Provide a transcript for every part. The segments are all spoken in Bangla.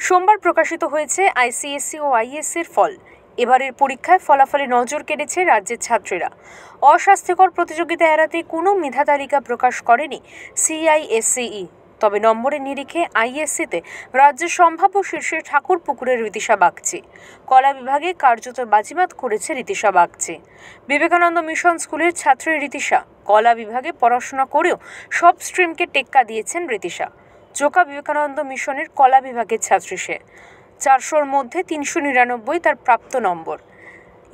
সোমবার প্রকাশিত হয়েছে আইসিএসসি ও আইএসসির ফল। এবারের পরীক্ষায় ফলাফলে নজর কেড়েছে রাজ্যের ছাত্রীরা। অস্বাস্থ্যকর প্রতিযোগিতা এড়াতে কোনো মেধা তালিকা প্রকাশ করেনি সিআইএসসিই। তবে নম্বরের নিরিখে আইএসসিতে রাজ্যের সম্ভাব্য শীর্ষে ঠাকুরপুকুরের রীতিশা বাগচি। কলা বিভাগে কার্যত বাজিমাত করেছে রীতিশা বাগচি। বিবেকানন্দ মিশন স্কুলের ছাত্রী রীতিশা কলা বিভাগে পড়াশোনা করেও সব স্ট্রিমকে টেক্কা দিয়েছেন রীতিশা। জোকা বিবেকানন্দ মিশনের কলা বিভাগের ছাত্রী সে। 400-র মধ্যে 399 তার প্রাপ্ত নম্বর।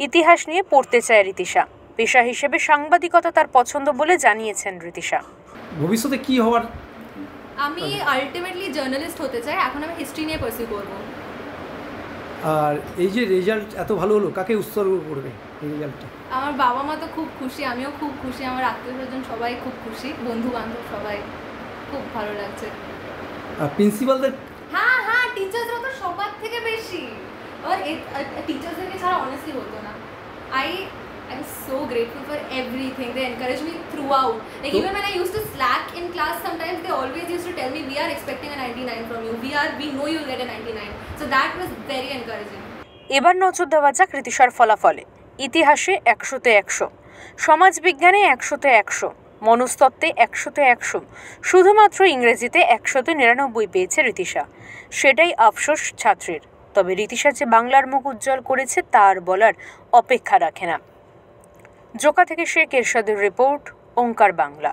ইতিহাস নিয়ে পড়তে চায় রীতিশা। পেশা হিসেবে সাংবাদিকতা তার পছন্দ বলে জানিয়েছেন রীতিশা। ভবিষ্যতে কি হওয়ার? আমি আলটিমেটলি জার্নালিস্ট হতে চাই। এখন আমি হিস্ট্রি নিয়ে পার্সিউ করব। আর এই যে রেজাল্ট এত ভালো হলো, কাকে উৎসর্গ করবে এই রেজাল্টটা? আমার বাবা মা তো খুব খুশি, আমিও খুব খুশি, আমার আত্মীয়স্বজন সবাই খুব খুশি, বন্ধু বান্ধব সবাই খুব ভালো লাগছে। আর প্রিন্সিপালদের? হ্যাঁ, টিচার্সরা তো সবার থেকে বেশি। আর টিচার্সদেরকে ছাড়া অনেস্টলি হতো না। I'm so grateful for everything. They encouraged me throughout. Like even when I used to slack in class, sometimes they always used to tell me, we are expecting a 99 from you. We know you'll get a 99. So that was very encouraging. এবার নজর দেওয়া যাক রীতিশার ফলাফলে। ইতিহাসে 100-তে 100, সমাজবিজ্ঞানে 100-তে 100, মনস্তত্ত্বে 100-তে 100, শুধুমাত্র ইংরেজিতে 100-তে 99 পেয়েছে রীতিশা। সেটাই আফসোস ছাত্রীর। তবে রীতিশা যে বাংলার মুখ উজ্জ্বল করেছে তার বলার অপেক্ষা রাখে না। জোকা থেকে শেখ এরশাদের রিপোর্ট, ওঙ্কার বাংলা।